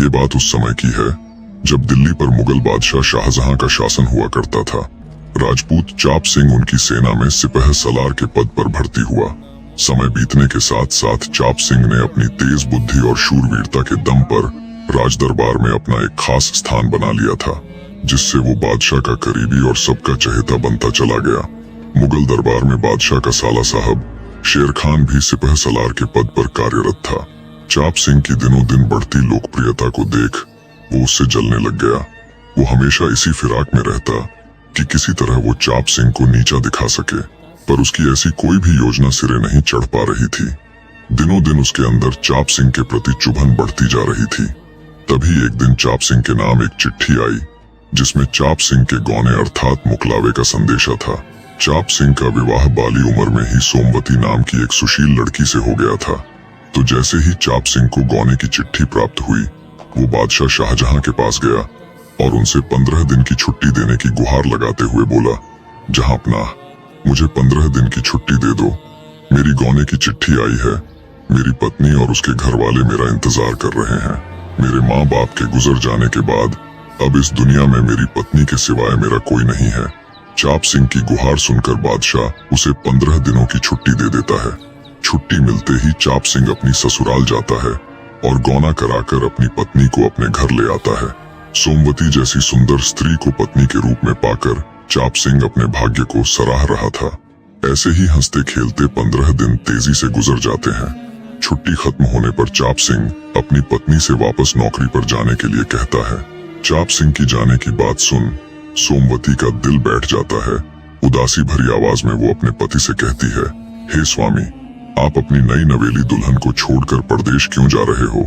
ये बात उस समय की है जब दिल्ली पर मुगल बादशाह शाहजहां का शासन हुआ करता था। राजपूत चाप सिंह उनकी सेना में सिपह सलार के पद पर भर्ती हुआ। समय बीतने के साथ साथ चाप सिंह ने अपनी तेज बुद्धि और शूरवीरता के दम पर राज दरबार में अपना एक खास स्थान बना लिया था, जिससे वो बादशाह का करीबी और सबका चहेता बनता चला गया। मुगल दरबार में बादशाह का साला साहब शेर खान भी सिपह सलार के पद पर कार्यरत था। चाप सिंह की दिनों दिन बढ़ती लोकप्रियता को देख वो उससे जलने लग गया। वो हमेशा इसी फिराक में रहता कि किसी तरह वो चाप सिंह को नीचा दिखा सके, पर उसकी ऐसी कोई भी योजना सिरे नहीं चढ़ पा रही थी। दिनों दिन उसके अंदर चाप सिंह के प्रति चुभन बढ़ती जा रही थी। तभी एक दिन चाप सिंह के नाम एक चिट्ठी आई, जिसमें चाप सिंह के गौने अर्थात मुकलावे का संदेशा था। चाप सिंह का विवाह बाली उम्र में ही सोमवती नाम की एक सुशील लड़की से हो गया था। तो जैसे ही चाप सिंह को गौने की चिट्ठी प्राप्त हुई, वो बादशाह शाहजहां के पास गया और उनसे 15 दिन की छुट्टी देने की गुहार लगाते हुए बोला, जहांपनाह, मुझे 15 दिन की छुट्टी दे दो। मेरी गौने की चिट्ठी आई है। मेरी पत्नी और उसके घर वाले मेरा इंतजार कर रहे हैं। मेरे माँ बाप के गुजर जाने के बाद अब इस दुनिया में मेरी पत्नी के सिवाय मेरा कोई नहीं है। चाप सिंह की गुहार सुनकर बादशाह उसे 15 दिनों की छुट्टी दे देता है। छुट्टी मिलते ही चाप सिंह अपनी ससुराल जाता है और गौना कराकर अपनी पत्नी को अपने घर ले आता है। सोमवती जैसी सुंदर स्त्री को पत्नी के रूप में पाकर चाप सिंह अपने भाग्य को सराह रहा था। ऐसे ही हंसते खेलते 15 दिन तेजी से गुजर जाते हैं। छुट्टी खत्म होने पर चाप सिंह अपनी पत्नी से वापस नौकरी पर जाने के लिए कहता है। चाप सिंह की जाने की बात सुन सोमवती का दिल बैठ जाता है। उदासी भरी आवाज में वो अपने पति से कहती है, हे स्वामी, आप अपनी नई नवेली दुल्हन को छोड़कर परदेश क्यों जा रहे हो?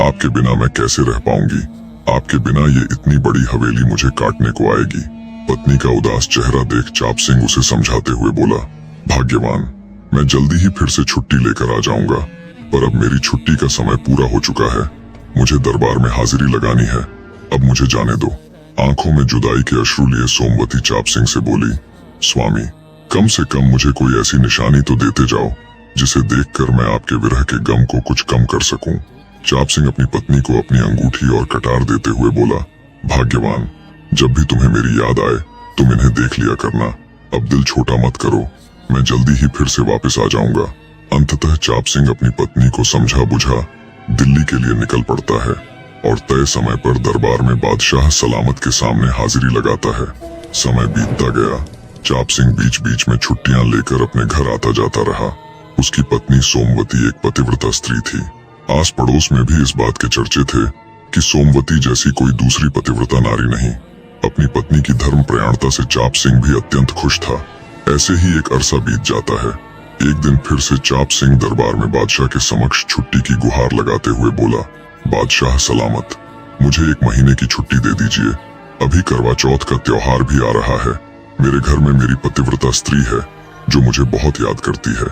आपके बिना मैं कैसे रह पाऊंगी? आपके बिना ये इतनी बड़ी हवेली मुझे काटने को आएगी। पत्नी का उदास चेहरा देख चाप सिंह उसे समझाते हुए बोला, भाग्यवान, मैं जल्दी ही फिर से छुट्टी लेकर आ जाऊंगा, पर अब मेरी छुट्टी का समय पूरा हो चुका है। मुझे दरबार में हाजिरी लगानी है। अब मुझे जाने दो। आंखों में जुदाई के अश्रु लिए सोमवती चाप सिंह से बोली, स्वामी, कम से कम मुझे कोई ऐसी निशानी तो देते जाओ जिसे देखकर मैं आपके विरह के गम को कुछ कम कर सकूं। चाप सिंह अपनी पत्नी को अपनी अंगूठी और कटार देते हुए बोला, भाग्यवान, जब भी तुम्हें मेरी याद आए तुम इन्हें देख लिया करना। अब दिल छोटा मत करो, मैं जल्दी ही फिर से वापस आ जाऊंगा। अंततः चाप सिंह अपनी पत्नी को समझा बुझा दिल्ली के लिए निकल पड़ता है और तय समय पर दरबार में बादशाह सलामत के सामने हाजिरी लगाता है। समय बीतता गया। चाप सिंह बीच बीच में छुट्टियां लेकर अपने घर आता जाता रहा। उसकी पत्नी सोमवती एक पतिव्रता स्त्री थी। आस पड़ोस में भी इस बात के चर्चे थे कि सोमवती जैसी कोई दूसरी पतिव्रता नारी नहीं। अपनी पत्नी की धर्म प्रयाणता से चाप सिंह भी अत्यंत खुश था। ऐसे ही एक अरसा बीत जाता है। एक दिन फिर से चाप सिंह दरबार में बादशाह के समक्ष छुट्टी की गुहार लगाते हुए बोला, बादशाह सलामत, मुझे 1 महीने की छुट्टी दे दीजिए। अभी करवा चौथ का त्योहार भी आ रहा है। मेरे घर में मेरी पतिव्रता स्त्री है जो मुझे बहुत याद करती है।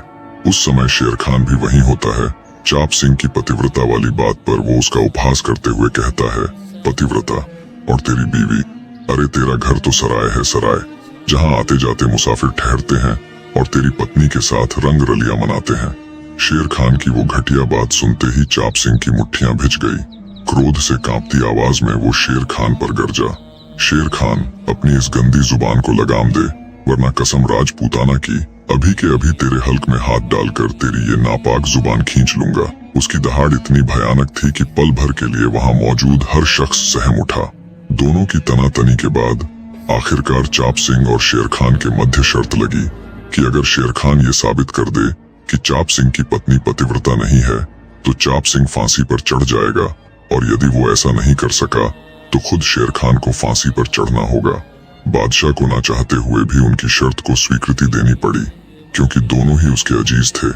उस समय शेर खान भी वहीं होता है। चाप सिंह की पतिव्रता वाली बात पर वो उसका उपहास करते हुए कहता है, पतिव्रता और तेरी बीवी, अरे तेरा घर तो सराय है सराय, जहाँ आते जाते मुसाफिर ठहरते हैं और तेरी पत्नी के साथ रंग रलियां मनाते हैं। शेर खान की वो घटिया बात सुनते ही चाप सिंह की मुट्ठियां भिज गई। क्रोध से कांपती आवाज में वो शेर खान पर गरजा, शेर खान, अपनी इस गंदी जुबान को लगाम दे, वरना कसम राजपूताना की अभी के अभी तेरे हल्क में हाथ डालकर तेरी ये नापाक जुबान खींच लूंगा। उसकी दहाड़ इतनी भयानक थी कि पल भर के लिए वहां मौजूद हर शख्स सहम उठा। दोनों की तनातनी के बाद आखिरकार चाप सिंह और शेर खान के मध्य शर्त लगी कि अगर शेर खान ये साबित कर दे कि चाप सिंह की पत्नी पतिव्रता नहीं है तो चाप सिंह फांसी पर चढ़ जाएगा, और यदि वो ऐसा नहीं कर सका तो खुद शेर खान को फांसी पर चढ़ना होगा। बादशाह को ना चाहते हुए भी उनकी शर्त को स्वीकृति देनी पड़ी, क्योंकि दोनों ही उसके अजीज थे।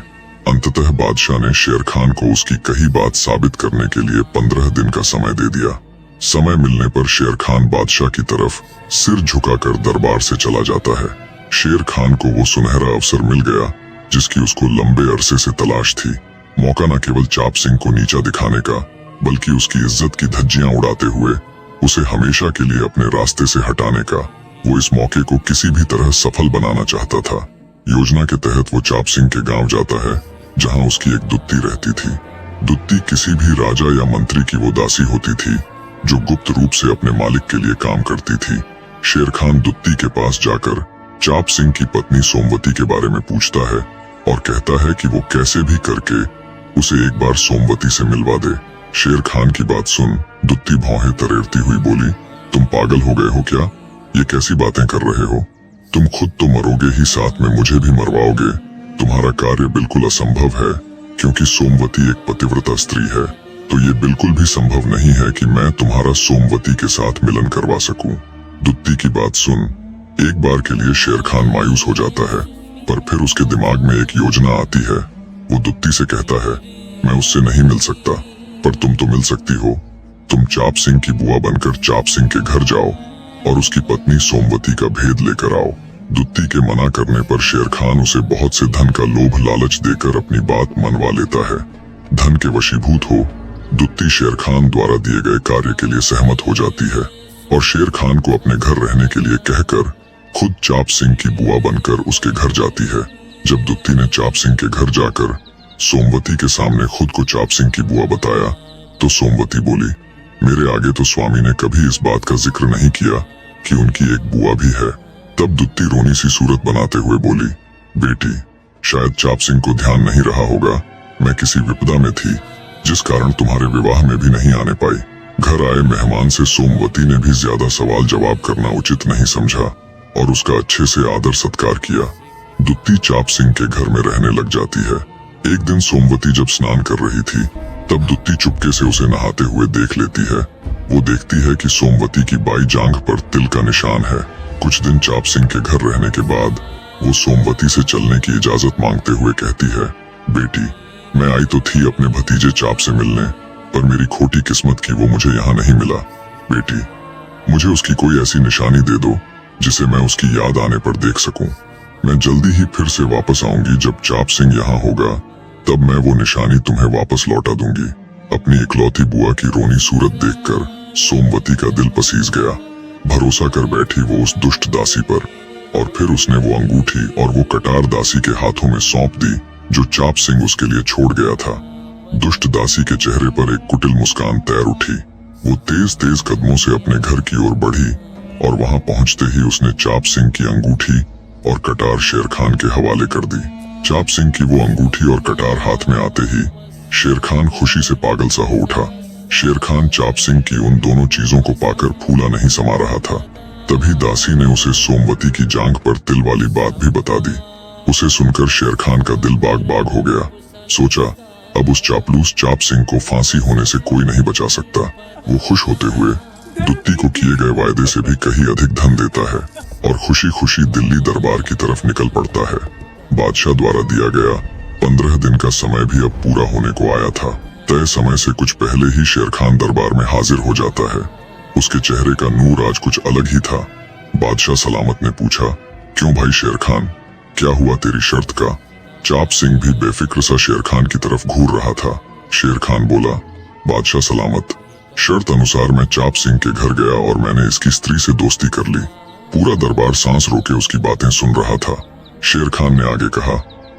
अंततः बादशाह ने शेर खान को उसकी कही बात साबित करने के लिए 15 दिन का समय दे दिया। समय मिलने पर शेर खान बादशाह की तरफ सिर झुकाकर दरबार से चला जाता है। शेर खान को वो सुनहरा अवसर मिल गया जिसकी उसको लंबे अरसे से तलाश थी। मौका न केवल चाप सिंह को नीचा दिखाने का, बल्कि उसकी इज्जत की धज्जियां उड़ाते हुए उसे हमेशा के लिए अपने रास्ते से हटाने का। वो इस मौके को किसी भी तरह सफल बनाना चाहता था। योजना के तहत वो चाप सिंह के गांव जाता है, जहां उसकी एक दुत्ती रहती थी। दुत्ती किसी भी राजा या मंत्री की वो दासी होती थी जो गुप्त रूप से अपने मालिक के लिए काम करती थी। शेर खान दुत्ती के पास जाकर चाप सिंह की पत्नी सोमवती के बारे में पूछता है और कहता है कि वो कैसे भी करके उसे एक बार सोमवती से मिलवा दे। शेर खान की बात सुन दुत्ती भौहें तरेरती हुई बोली, तुम पागल हो गए हो क्या? ये कैसी बातें कर रहे हो? तुम खुद तो मरोगे ही, साथ में मुझे भी मरवाओगे। तुम्हारा कार्य बिल्कुल असंभव है, क्योंकि सोमवती एक पतिव्रता स्त्री है। तो ये बिल्कुल भी संभव नहीं है कि मैं तुम्हारा सोमवती के साथ मिलन करवा सकूं। दुत्ती की बात सुन एक बार के लिए शेर खान मायूस हो जाता है, पर फिर उसके दिमाग में एक योजना आती है। वो दुत्ती से कहता है, मैं उससे नहीं मिल सकता, पर तुम तो मिल सकती हो। तुम चाप सिंह की बुआ बनकर चाप सिंह के घर जाओ और उसकी पत्नी सोमवती का भेद लेकर आओ। दुत्ती के मना करने पर शेर खान उसे बहुत से धन का लोभ लालच देकर अपनी बात मनवा लेता है। धन के वशीभूत हो दुत्ती शेर खान द्वारा दिए गए कार्य के लिए सहमत हो जाती है और शेर खान को अपने घर रहने के लिए कहकर खुद चाप सिंह की बुआ बनकर उसके घर जाती है। जब दुत्ती ने चाप सिंह के घर जाकर सोमवती के सामने खुद को चाप सिंह की बुआ बताया तो सोमवती बोली, मेरे आगे तो स्वामी ने कभी इस बात का जिक्र नहीं किया कि उनकी एक बुआ भी है। तब दुत्ती रोनी सी सूरत बनाते हुए बोली, बेटी, शायद चाप सिंह को ध्यान नहीं रहा होगा, मैं किसी विपदा में थी जिस कारण तुम्हारे विवाह में भी नहीं आने पाई। घर आए मेहमान से सोमवती ने भी ज्यादा सवाल जवाब करना उचित नहीं समझा और उसका अच्छे से आदर सत्कार किया। दुत्ती चाप सिंह के घर में रहने लग जाती है। एक दिन सोमवती जब स्नान कर रही थी तब दुत्ती चुपके से उसे नहाते हुए देख लेती है। वो देखती है कि सोमवती की बाई जांघ पर तिल का निशान है। कुछ दिन चाप सिंह के घर रहने के बाद वो सोमवती से चलने की इजाजत मांगते हुए कहती है, बेटी, मैं आई तो थी अपने भतीजे चाप से मिलने, पर मेरी खोटी किस्मत की वो मुझे यहाँ नहीं मिला। बेटी, मुझे उसकी कोई ऐसी निशानी दे दो जिसे मैं उसकी याद आने पर देख सकूं। मैं जल्दी ही फिर से वापस आऊंगी। जब चाप सिंह यहाँ होगा तब मैं वो निशानी तुम्हें वापस लौटा दूंगी। अपनी इकलौती बुआ की रोनी सूरत देखकर सोमवती का दिल पसीज गया। भरोसा कर बैठी वो उस दुष्ट दासी पर और फिर उसने वो अंगूठी और वो कटार दासी के हाथों में सौंप दी जो चाप सिंह उसके लिए छोड़ गया था। दुष्ट दासी के चेहरे पर एक कुटिल मुस्कान तैर उठी। वो तेज तेज कदमों से अपने घर की ओर बढ़ी और वहां पहुंचते ही उसने चाप सिंह की अंगूठी और कटार शेर खान के हवाले कर दी। चाप सिंह की वो अंगूठी और कटार हाथ में आते ही शेर खान खुशी से पागल सा हो उठा। शेर खान चाप सिंह की उन दोनों चीजों को पाकर फूला नहीं समा रहा था। तभी दासी ने उसे सोमवती की जांघ पर तिल वाली बात भी बता दी। उसे सुनकर शेर खान का दिल बाग बाग हो गया। सोचा, अब उस चापलूस चाप सिंह को फांसी होने से कोई नहीं बचा सकता। वो खुश होते हुए दुत्ती को किए गए वायदे से भी कहीं अधिक धन देता है और खुशी खुशी दिल्ली दरबार की तरफ निकल पड़ता है। बादशाह द्वारा दिया गया 15 दिन का समय भी अब पूरा होने को आया था। तय समय से कुछ पहले ही शेर खान दरबार में हाजिर हो जाता है। उसके चेहरे का नूर आज कुछ अलग ही था। बादशाह सलामत ने पूछा, क्यों भाई शेर खान, क्या हुआ तेरी शर्त का? चाप सिंह भी बेफिक्र सा शेर खान की तरफ घूर रहा था। शेर खान बोला, बादशाह सलामत, शर्त अनुसार मैं चाप सिंह के घर गया और मैंने इसकी स्त्री से दोस्ती कर ली। पूरा दरबार सांस रोके उसकी बातें सुन रहा था। शेर खान ने आगे कहा,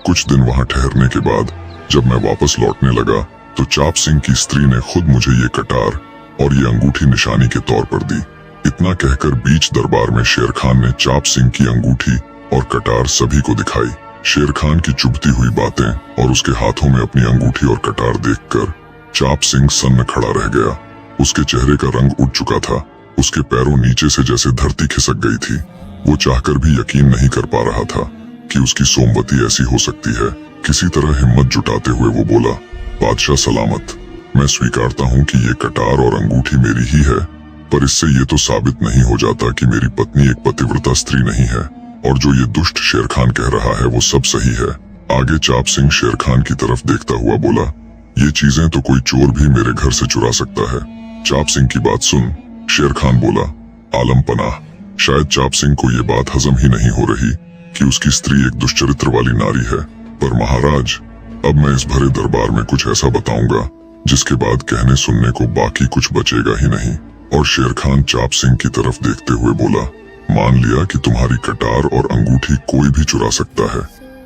कुछ दिन वहां ठहरने के बाद जब मैं वापस लौटने लगा तो चाप सिंह की स्त्री ने खुद मुझे ये कटार और ये अंगूठी निशानी के तौर पर दी। इतना कहकर बीच दरबार में शेर खान ने चाप सिंह की अंगूठी और कटार सभी को दिखाई। शेर खान की चुभती हुई बातें और उसके हाथों में अपनी अंगूठी और कटार देखकर चाप सिंह सन्न खड़ा रह गया। उसके चेहरे का रंग उठ चुका था। उसके पैरों नीचे से जैसे धरती खिसक गई थी। वो चाहकर भी यकीन नहीं कर पा रहा था कि उसकी सोमवती ऐसी हो सकती है। किसी तरह हिम्मत जुटाते हुए वो बोला, बादशाह सलामत, मैं स्वीकारता हूँ कि ये कटार और अंगूठी मेरी ही है, पर इससे ये तो साबित नहीं हो जाता कि मेरी पत्नी एक पतिव्रता स्त्री नहीं है और जो ये दुष्ट शेर खान कह रहा है वो सब सही है। आगे चाप सिंह शेर खान की तरफ देखता हुआ बोला, ये चीजें तो कोई चोर भी मेरे घर से चुरा सकता है। चाप सिंह की बात सुन शेर खान बोला, आलम पनाह। शायद चाप सिंह को ये बात हजम ही नहीं हो रही कि उसकी स्त्री एक दुष्चरित्र वाली नारी है। पर महाराज, अब मैं इस भरे दरबार में कुछ ऐसा बताऊंगा जिसके बाद कहने सुनने को बाकी कुछ बचेगा ही नहीं। और शेर खान चाप सिंह की तरफ देखते हुए बोला, मान लिया कि तुम्हारी कटार और अंगूठी कोई भी चुरा सकता है,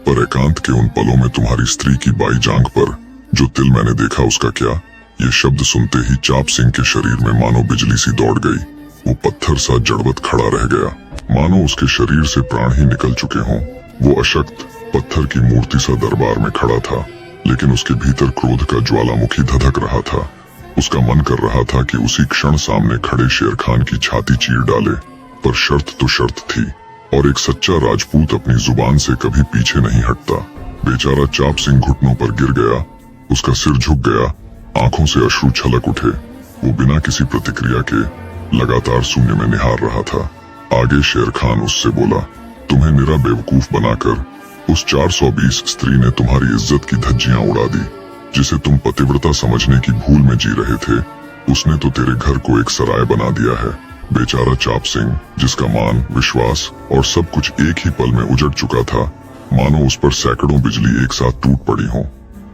पर एकांत के उन पलों में तुम्हारी स्त्री की बाई जांघ पर जो तिल मैंने देखा उसका क्या? ये शब्द सुनते ही चाप सिंह के शरीर में मानो बिजली सी दौड़ गई। वो पत्थर सा जड़वत खड़ा रह गया, मानो उसके शरीर से प्राण ही निकल चुके हों। वो अशक्त पत्थर की मूर्ति सा दरबार में खड़ा था, लेकिन उसके भीतर क्रोध का ज्वालामुखी धधक रहा था। उसका मन कर रहा था कि उसी क्षण सामने खड़े शेर खान की छाती चीर डाले, पर शर्त तो शर्त थी, और एक सच्चा राजपूत अपनी जुबान से कभी पीछे नहीं हटता। बेचारा चाप सिंह घुटनों पर गिर गया, उसका सिर झुक गया, आंखों से अश्रु छलक उठे। वो बिना किसी प्रतिक्रिया के लगातार शून्य में निहार रहा था। आगे शेर खान उससे बोला, तुम्हें निरा बेवकूफ बनाकर उस 420 स्त्री ने तुम्हारी इज्जत की धज्जियां उड़ा दी। जिसे तुम पतिव्रता समझने की भूल में जी रहे थे, उसने तो तेरे घर को एक सराय बना दिया है। बेचारा चाप सिंह, जिसका मान, विश्वास और सब कुछ एक ही पल में उजड़ चुका था, मानो उस पर सैकड़ों बिजली एक साथ टूट पड़ी हो।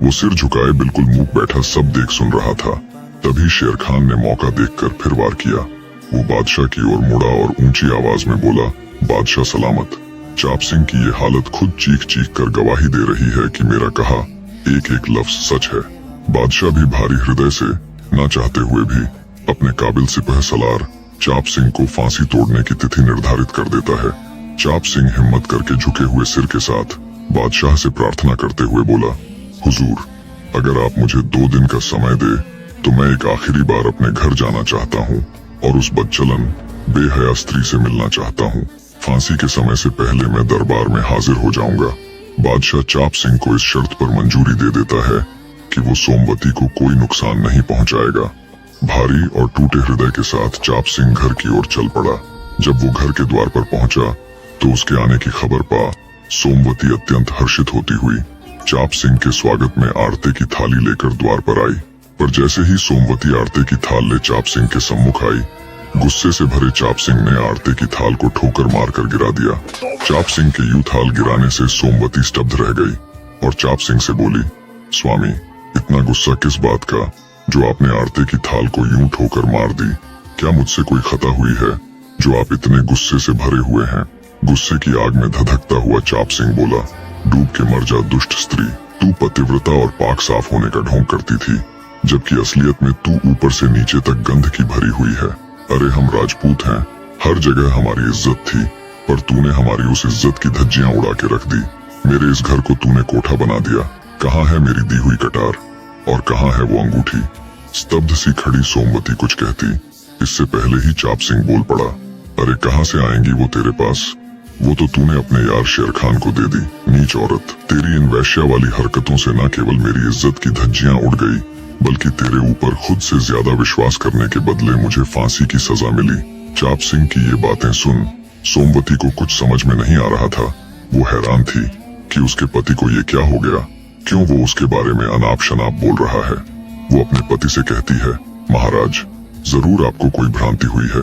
वो सिर झुकाए बिल्कुल मूक बैठा सब देख सुन रहा था। तभी शेर खान ने मौका देखकर फिर वार किया। वो बादशाह की ओर मुड़ा और ऊंची आवाज में बोला, बादशाह सलामत। चाप सिंह की ये हालत खुद चीख चीख कर गवाही दे रही है कि मेरा कहा एक एक लफ्ज सच है। बादशाह भी भारी हृदय से, ना चाहते हुए भी, अपने काबिल सिपह सलार चाप सिंह को फांसी तोड़ने की तिथि निर्धारित कर देता है। चाप सिंह हिम्मत करके झुके हुए सिर के साथ बादशाह से प्रार्थना करते हुए बोला, हुजूर, अगर आप मुझे 2 दिन का समय दे तो मैं एक आखिरी बार अपने घर जाना चाहता हूँ और उस बदचलन बेहया स्त्री से मिलना चाहता हूँ। फांसी के समय से पहले मैं दरबार में हाजिर हो जाऊंगा। बादशाह चाप सिंह को इस शर्त पर मंजूरी दे देता है कि वो सोमवती को कोई नुकसान नहीं पहुंचाएगा। भारी और टूटे हृदय के साथ चाप सिंह घर की ओर चल पड़ा। जब वो घर के द्वार पर पहुंचा तो उसके आने की खबर पा सोमवती अत्यंत हर्षित होती हुई चाप सिंह के स्वागत में आरती की थाली लेकर द्वार पर आई। पर जैसे ही सोमवती आरती की थाल ले चाप सिंह के सम्मुख आई, गुस्से से भरे चाप सिंह ने आरती की थाल को ठोकर मारकर गिरा दिया। चाप सिंह के यूं थाल गिराने से सोमवती स्तब्ध रह गई और चाप सिंह से बोली, स्वामी, इतना गुस्सा किस बात का जो आपने आरती की थाल को यूं ठोकर मार दी? क्या मुझसे कोई खता हुई है जो आप इतने गुस्से से भरे हुए हैं? गुस्से की आग में धधकता हुआ चाप सिंह बोला, डूब के मर जा दुष्ट स्त्री। तू पतिव्रता और पाक साफ होने का ढोंग करती थी, जबकि असलियत में तू ऊपर से नीचे तक गंध की भरी हुई है। अरे हम राजपूत हैं, हर जगह हमारी इज्जत थी, पर तूने हमारी उस इज्जत की धज्जियां उड़ा के रख दी। मेरे इस घर को तूने कोठा बना दिया। कहाँ है मेरी दी हुई कटार और कहाँ है वो अंगूठी? स्तब्ध सी खड़ी सोमवती कुछ कहती, इससे पहले ही चाप सिंह बोल पड़ा, अरे कहाँ से आएंगी वो तेरे पास? वो तो तूने अपने यार शेर खान को दे दी। नीच औरत, तेरी इन वैश्या वाली हरकतों से न केवल मेरी इज्जत की धज्जियां उड़ गई, बल्कि तेरे ऊपर खुद से ज्यादा विश्वास करने के बदले मुझे फांसी की सजा मिली। चाप सिंह की ये बातें सुन सोमवती को कुछ समझ में नहीं आ रहा था। वो हैरान थी कि उसके पति को ये क्या हो गया, क्यों वो उसके बारे में अनाप शनाप बोल रहा है। वो अपने पति से कहती है, महाराज, जरूर आपको कोई भ्रांति हुई है।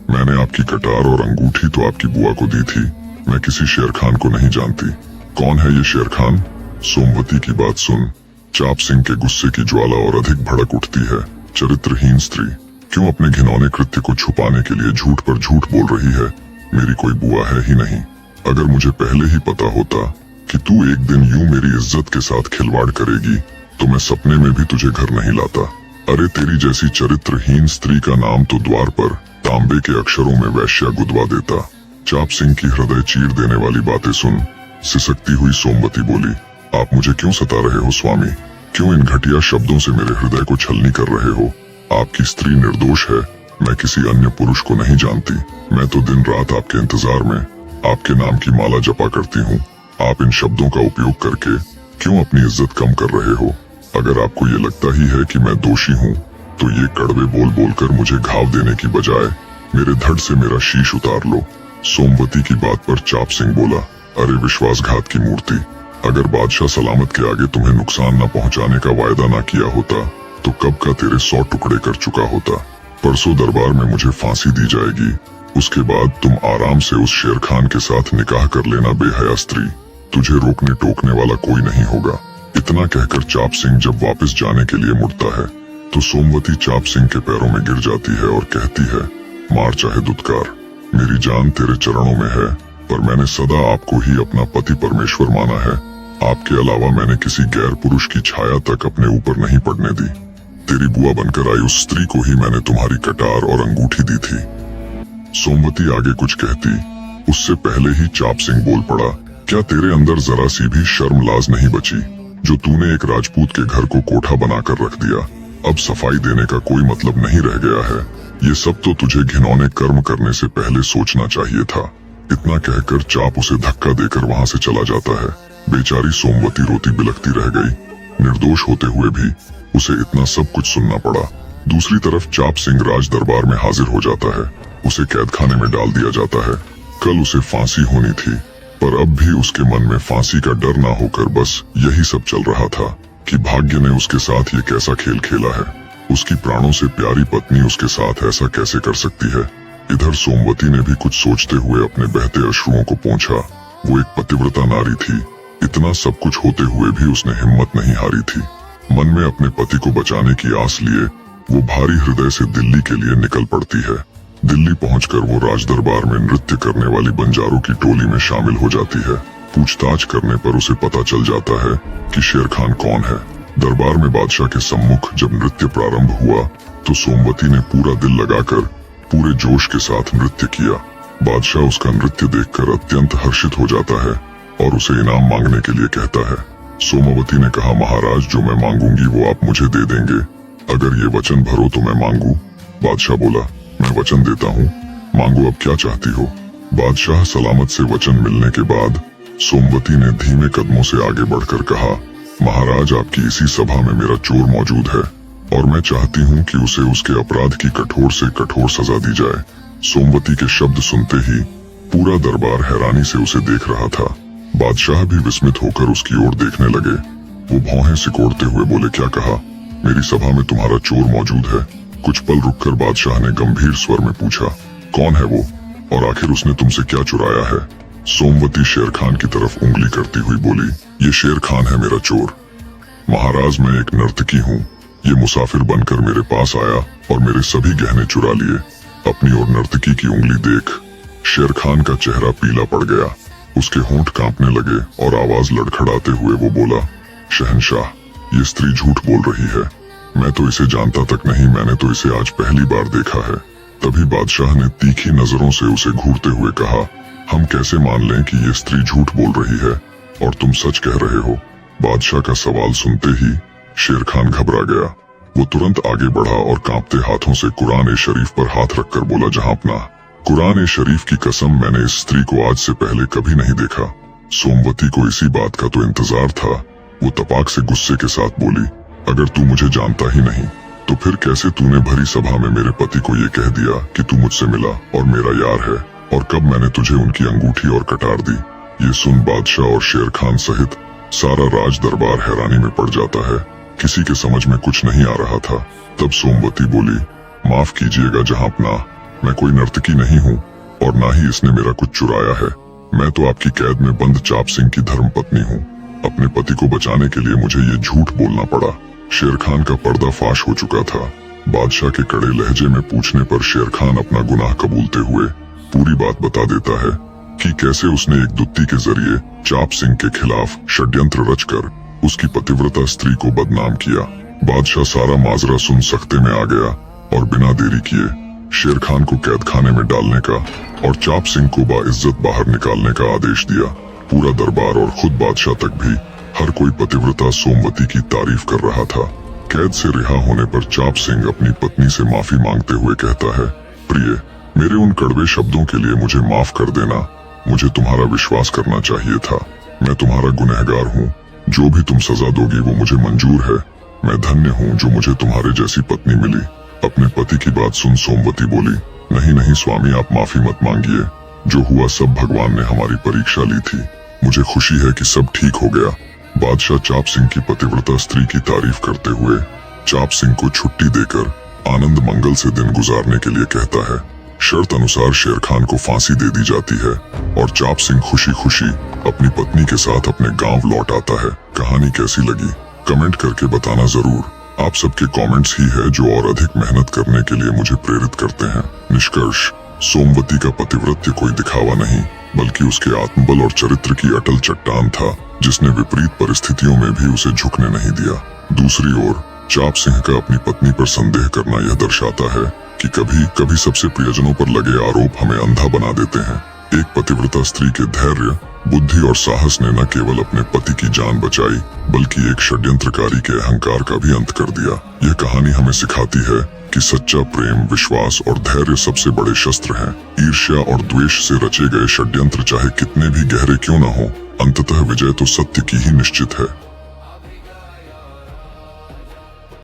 मैंने आपकी कटार और अंगूठी तो आपकी बुआ को दी थी। मैं किसी शेर खान को नहीं जानती। कौन है ये शेर खान? सोमवती की बात सुन चाप सिंह के गुस्से की ज्वाला और अधिक भड़क उठती है। चरित्रहीन स्त्री, क्यों अपने घिनौने कृत्य को छुपाने के लिए झूठ पर झूठ बोल रही है? मेरी कोई बुआ है ही नहीं। अगर मुझे पहले ही पता होता कि तू एक दिन यूं मेरी इज्जत के साथ खिलवाड़ करेगी, तो मैं सपने में भी तुझे घर नहीं लाता। अरे तेरी जैसी चरित्रहीन स्त्री का नाम तो द्वार पर तांबे के अक्षरों में वैश्या गुदवा देता। चाप सिंह की हृदय चीर देने वाली बातें सुन सिसकती हुई सोमवती बोली, आप मुझे क्यों सता रहे हो स्वामी? क्यों इन घटिया शब्दों से मेरे हृदय को छलनी कर रहे हो? आपकी स्त्री निर्दोष है, मैं किसी अन्य पुरुष को नहीं जानती। मैं तो दिन रात आपके इंतजार में आपके नाम की माला जपा करती हूँ। आप इन शब्दों का उपयोग करके क्यों अपनी इज्जत कम कर रहे हो? अगर आपको ये लगता ही है कि मैं दोषी हूँ, तो ये कड़वे बोल बोलकर मुझे घाव देने की बजाय मेरे धड़ से मेरा शीश उतार लो। सोमवती की बात पर चाप सिंह बोला, अरे विश्वासघात की मूर्ति, अगर बादशाह सलामत के आगे तुम्हें नुकसान न पहुंचाने का वायदा न किया होता, तो कब का तेरे 100 टुकड़े कर चुका होता। परसों दरबार में मुझे फांसी दी जाएगी, उसके बाद तुम आराम से उस शेर खान के साथ निकाह कर लेना बेहया स्त्री। तुझे रोकने टोकने वाला कोई नहीं होगा। इतना कहकर चाप सिंह जब वापस जाने के लिए मुड़ता है, तो सोमवती चाप सिंह के पैरों में गिर जाती है और कहती है, मार चाहे दुत्कार, मेरी जान तेरे चरणों में है, पर मैंने सदा आपको ही अपना पति परमेश्वर माना है। आपके अलावा मैंने किसी गैर पुरुष की छाया तक अपने ऊपर नहीं पड़ने दी। तेरी बुआ बनकर आई उस स्त्री को ही मैंने तुम्हारी कटार और अंगूठी दी थी। सोमवती आगे कुछ कहती, उससे पहले ही चाप सिंह बोल पड़ा, क्या तेरे अंदर जरा सी भी शर्म लाज नहीं बची, जो तूने एक राजपूत के घर को कोठा बनाकर रख दिया। अब सफाई देने का कोई मतलब नहीं रह गया है। ये सब तो तुझे घिनौने कर्म करने से पहले सोचना चाहिए था। इतना कहकर चाप उसे धक्का देकर वहां से चला जाता है। बेचारी सोमवती रोती बिलखती रह गई। निर्दोष होते हुए भी उसे इतना सब कुछ सुनना पड़ा। दूसरी तरफ चाप सिंह राज दरबार में हाजिर हो जाता है। उसे कैद खाने में डाल दिया जाता है। कल उसे फांसी होनी थी, पर अब भी उसके मन में फांसी का डर ना होकर बस यही सब चल रहा था कि भाग्य ने उसके साथ ये कैसा खेल खेला है। उसकी प्राणों से प्यारी पत्नी उसके साथ ऐसा कैसे कर सकती है। इधर सोमवती ने भी कुछ सोचते हुए अपने बहते अश्रुओं को पोंछा। वो एक पतिव्रता नारी थी। इतना सब कुछ होते हुए भी उसने हिम्मत नहीं हारी थी। मन में अपने पति को बचाने की आस लिए वो भारी हृदय से दिल्ली के लिए निकल पड़ती है। दिल्ली पहुंचकर वो राज दरबार में नृत्य करने वाली बंजारों की टोली में शामिल हो जाती है। पूछताछ करने पर उसे पता चल जाता है कि शेर खान कौन है। दरबार में बादशाह के सम्मुख जब नृत्य प्रारंभ हुआ तो सोमवती ने पूरा दिल लगाकर पूरे जोश के साथ नृत्य किया। बादशाह उसका नृत्य देखकर अत्यंत हर्षित हो जाता है और उसे इनाम मांगने के लिए कहता है। सोमवती ने कहा, महाराज जो मैं मांगूंगी वो आप मुझे दे देंगे, अगर ये वचन भरो तो मैं मांगू। बादशाह बोला, मैं वचन देता हूँ, मांगो अब क्या चाहती हो। बादशाह सलामत से वचन मिलने के बाद सोमवती ने धीमे कदमों से आगे बढ़कर कहा, महाराज आपकी इसी सभा में मेरा चोर मौजूद है और मैं चाहती हूँ कि उसे उसके अपराध की कठोर से कठोर सजा दी जाए। सोमवती के शब्द सुनते ही पूरा दरबार हैरानी से उसे देख रहा था। बादशाह भी विस्मित होकर उसकी ओर देखने लगे। वो भौहें सिकोड़ते हुए बोले, क्या कहा, मेरी सभा में तुम्हारा चोर मौजूद है। कुछ पल रुककर बादशाह ने गंभीर स्वर में पूछा, कौन है वो और आखिर उसने तुमसे क्या चुराया है। सोमवती शेर खान की तरफ उंगली करती हुई बोली, ये शेर खान है मेरा चोर। महाराज मैं एक नर्तकी हूँ। ये मुसाफिर बनकर मेरे पास आया और मेरे सभी गहने चुरा लिए। अपनी और नर्तकी की उंगली देख शेर खान का चेहरा पीला पड़ गया। उसके होंठ कांपने लगे और आवाज लड़खड़ाते हुए वो बोला, शहंशाह ये स्त्री झूठ बोल रही है। मैं तो इसे जानता तक नहीं, मैंने तो इसे आज पहली बार देखा है। तभी बादशाह ने तीखी नजरों से उसे घूरते हुए कहा, हम कैसे मान लें कि ये स्त्री झूठ बोल रही है और तुम सच कह रहे हो। बादशाह का सवाल सुनते ही शेर खान घबरा गया। वो तुरंत आगे बढ़ा और कांपते हाथों से कुरान ए शरीफ पर हाथ रखकर बोला, जहांपना कुरान ए शरीफ की कसम, मैंने इस स्त्री को आज से पहले कभी नहीं देखा। सोमवती को इसी बात का तो इंतजार था। वो तपाक से गुस्से के साथ बोली, अगर तू मुझे जानता ही नहीं तो फिर कैसे तूने भरी सभा में मेरे पति को ये कह दिया कि तू मुझसे मिला और मेरा यार है, और कब मैंने तुझे उनकी अंगूठी और कटार दी। ये सुन बादशाह और शेर खान सहित सारा राज दरबार हैरानी में पड़ जाता है। किसी के समझ में कुछ नहीं आ रहा था। तब सोमवती बोली, माफ कीजिएगा जहांपना, मैं कोई नर्तकी नहीं हूँ और ना ही इसने मेरा कुछ चुराया है। मैं तो आपकी कैद में बंद चाप सिंह की धर्मपत्नी हूँ। अपने पति को बचाने के लिए मुझे ये झूठ बोलना पड़ा। शेर खान का पर्दाफाश हो चुका था। बादशाह के कड़े लहजे में पूछने पर शेर खान अपना गुनाह कबूलते हुए पूरी बात बता देता है कि कैसे उसने एक दुत्ती के जरिए चाप सिंह के खिलाफ षड्यंत्र रचकर उसकी पतिव्रता स्त्री को बदनाम किया। बादशाह सारा माजरा सुन सख्ते में आ गया और बिना देरी किए शेर खान को कैद खाने में डालने का और चाप सिंह को बाइज्जत बाहर निकालने का आदेश दिया। पूरा दरबार और खुद बादशाह तक भी हर कोई पतिव्रता सोमवती की तारीफ कर रहा था। कैद से रिहा होने पर चाप सिंह अपनी पत्नी से माफी मांगते हुए कहता है, प्रिय, मेरे उन कड़वे शब्दों के लिए मुझे माफ कर देना। मुझे तुम्हारा विश्वास करना चाहिए था। मैं तुम्हारा गुनहगार हूँ। जो भी तुम सजा दोगी वो मुझे मंजूर है। मैं धन्य हूँ जो मुझे तुम्हारे जैसी पत्नी मिली। अपने पति की बात सुन सोमवती बोली, नहीं नहीं स्वामी, आप माफी मत मांगिए। जो हुआ सब भगवान ने हमारी परीक्षा ली थी। मुझे खुशी है कि सब ठीक हो गया। बादशाह चाप सिंह की पतिव्रता स्त्री की तारीफ करते हुए चाप सिंह को छुट्टी देकर आनंद मंगल से दिन गुजारने के लिए कहता है। शर्त अनुसार शेर खान को फांसी दे दी जाती है और चाप सिंह खुशी खुशी अपनी पत्नी के साथ अपने गांव लौट आता है। कहानी कैसी लगी कमेंट करके बताना जरूर। आप सबके कमेंट्स ही है जो और अधिक मेहनत करने के लिए मुझे प्रेरित करते हैं। निष्कर्ष, सोमवती का पतिव्रत्य कोई दिखावा नहीं, बल्कि उसके आत्मबल और चरित्र की अटल चट्टान था, जिसने विपरीत परिस्थितियों में भी उसे झुकने नहीं दिया। दूसरी ओर चाप सिंह का अपनी पत्नी पर संदेह करना यह दर्शाता है कि कभी कभी सबसे प्रियजनों पर लगे आरोप हमें अंधा बना देते हैं। एक पतिव्रता स्त्री के धैर्य, बुद्धि और साहस ने न केवल अपने पति की जान बचाई, बल्कि एक षड्यंत्रकारी के अहंकार का भी अंत कर दिया। यह कहानी हमें सिखाती है कि सच्चा प्रेम, विश्वास और धैर्य सबसे बड़े शस्त्र हैं। ईर्ष्या और द्वेष से रचे गए षड्यंत्र चाहे कितने भी गहरे क्यों न हो, अंततः विजय तो सत्य की ही निश्चित है।